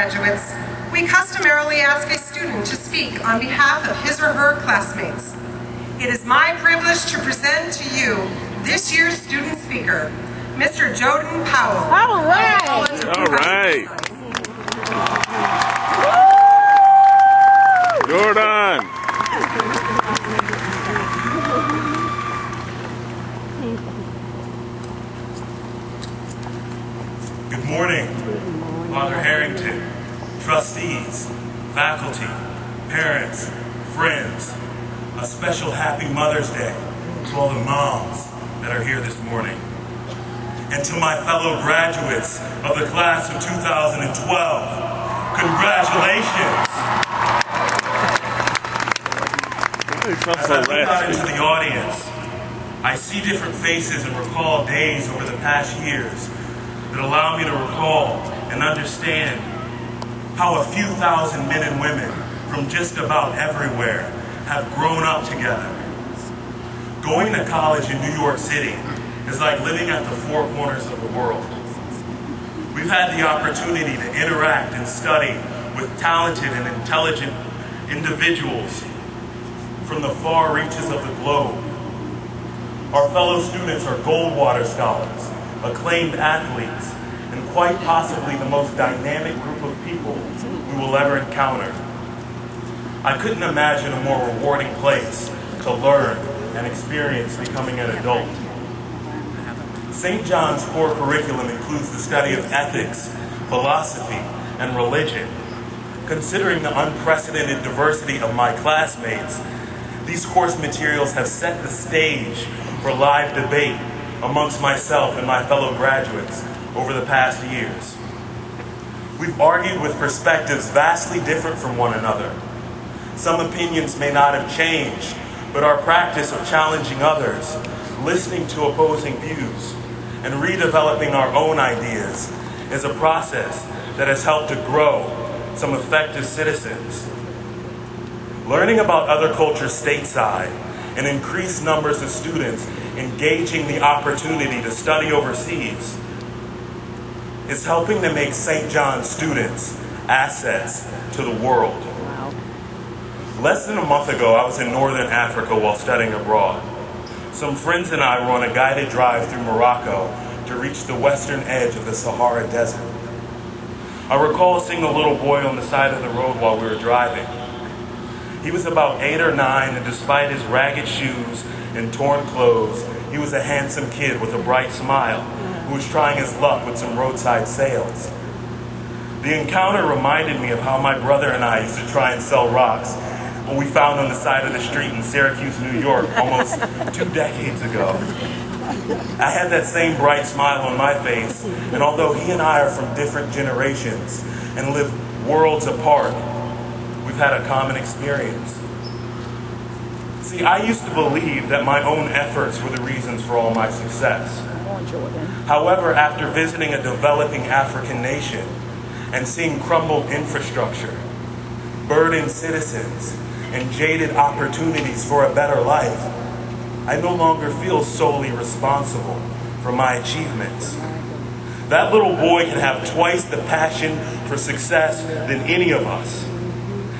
graduates, we customarily ask a student to speak on behalf of his or her classmates. It is my privilege to present to you this year's student speaker, Mr. Jordan Powell. All right. All right. Jordan. Good morning, Father Harrington, trustees, faculty, parents, friends. A special happy Mother's Day to all the moms that are here this morning. And to my fellow graduates of the class of 2012, congratulations. As I look out into the audience, I see different faces and recall days over the past years that allow me to recall and understand how a few thousand men and women from just about everywhere have grown up together. Going to college in New York City is like living at the four corners of the world. We've had the opportunity to interact and study with talented and intelligent individuals from the far reaches of the globe. Our fellow students are Goldwater scholars, acclaimed athletes, and quite possibly the most dynamic group of people we will ever encounter. I couldn't imagine a more rewarding place to learn and experience becoming an adult. St. John's core curriculum includes the study of ethics, philosophy, and religion. Considering the unprecedented diversity of my classmates, these course materials have set the stage for live debate amongst myself and my fellow graduates over the past years. We've argued with perspectives vastly different from one another. Some opinions may not have changed, but our practice of challenging others, listening to opposing views, and redeveloping our own ideas is a process that has helped to grow some effective citizens. Learning about other cultures stateside and increased numbers of students engaging the opportunity to study overseas is helping to make St. John's students assets to the world. Less than a month ago, I was in Northern Africa while studying abroad. Some friends and I were on a guided drive through Morocco to reach the western edge of the Sahara Desert. I recall seeing a little boy on the side of the road while we were driving. He was about 8 or 9, and despite his ragged shoes and torn clothes, he was a handsome kid with a bright smile who was trying his luck with some roadside sales. The encounter reminded me of how my brother and I used to try and sell rocks when we found on the side of the street in Syracuse, New York, almost 2 decades ago. I had that same bright smile on my face, and although he and I are from different generations and live worlds apart, we've had a common experience. See, I used to believe that my own efforts were the reasons for all my success. However, after visiting a developing African nation and seeing crumbled infrastructure, burdened citizens, and jaded opportunities for a better life, I no longer feel solely responsible for my achievements. That little boy can have twice the passion for success than any of us,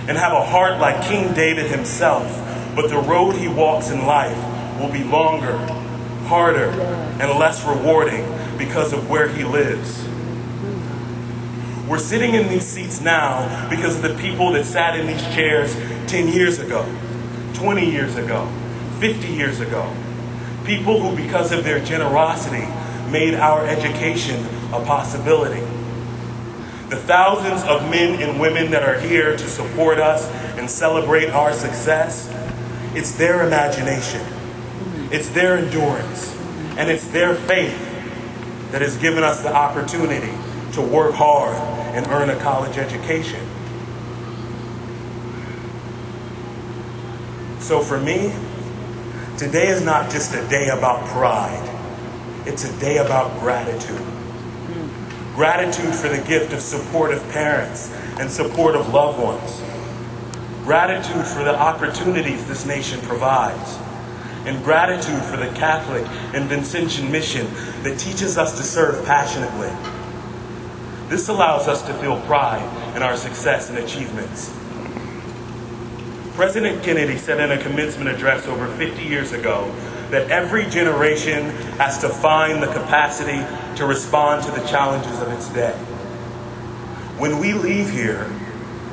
and have a heart like King David himself, but the road he walks in life will be longer, harder, and less rewarding because of where he lives. We're sitting in these seats now because of the people that sat in these chairs 10 years ago, 20 years ago, 50 years ago. People who, because of their generosity, made our education a possibility. The thousands of men and women that are here to support us and celebrate our success, it's their imagination, it's their endurance, and it's their faith that has given us the opportunity to work hard and earn a college education. So for me, today is not just a day about pride, it's a day about gratitude. Gratitude for the gift of supportive parents and supportive loved ones. Gratitude for the opportunities this nation provides. And gratitude for the Catholic and Vincentian mission that teaches us to serve passionately. This allows us to feel pride in our success and achievements. President Kennedy said in a commencement address over 50 years ago that every generation has to find the capacity to respond to the challenges of its day. When we leave here,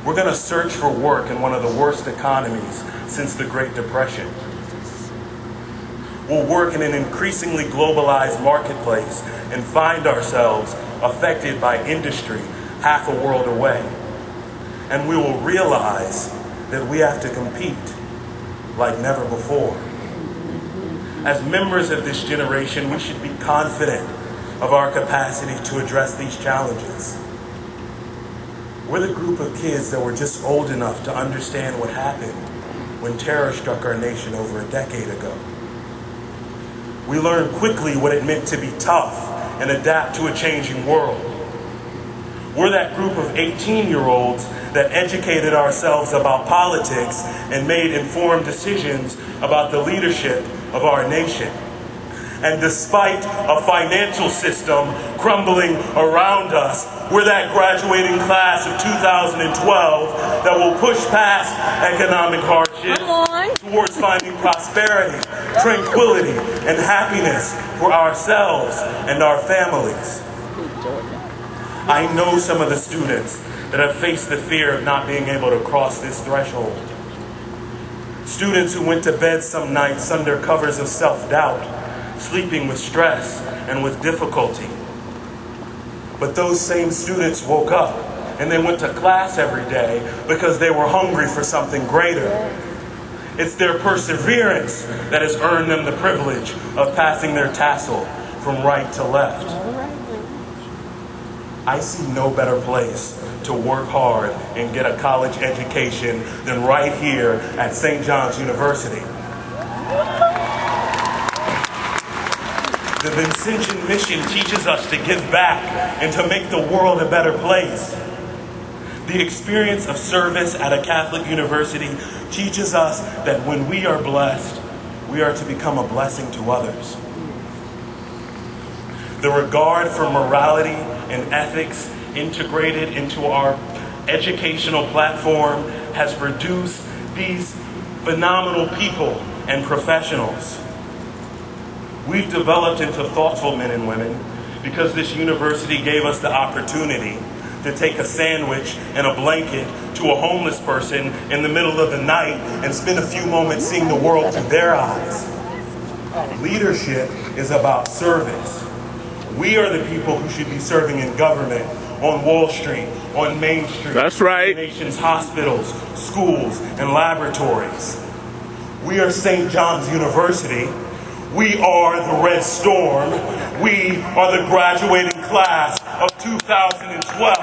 we're going to search for work in one of the worst economies since the Great Depression. We'll work in an increasingly globalized marketplace and find ourselves affected by industry half a world away. And we will realize that we have to compete like never before. As members of this generation, we should be confident of our capacity to address these challenges. We're the group of kids that were just old enough to understand what happened when terror struck our nation over a decade ago. We learned quickly what it meant to be tough and adapt to a changing world. We're that group of 18-year-olds that educated ourselves about politics and made informed decisions about the leadership of our nation. And despite a financial system crumbling around us, we're that graduating class of 2012 that will push past economic hardship towards finding prosperity, tranquility, and happiness for ourselves and our families. I know some of the students that have faced the fear of not being able to cross this threshold. Students who went to bed some nights under covers of self-doubt, sleeping with stress and with difficulty. But those same students woke up and they went to class every day because they were hungry for something greater. It's their perseverance that has earned them the privilege of passing their tassel from right to left. I see no better place to work hard and get a college education than right here at St. John's University. The Vincentian mission teaches us to give back and to make the world a better place. The experience of service at a Catholic university teaches us that when we are blessed, we are to become a blessing to others. The regard for morality and ethics integrated into our educational platform has produced these phenomenal people and professionals. We've developed into thoughtful men and women because this university gave us the opportunity to take a sandwich and a blanket to a homeless person in the middle of the night and spend a few moments seeing the world through their eyes. Leadership is about service. We are the people who should be serving in government, on Wall Street, on Main Street. That's right. In the nation's hospitals, schools, and laboratories. We are St. John's University. We are the Red Storm. We are the graduating class of 2012.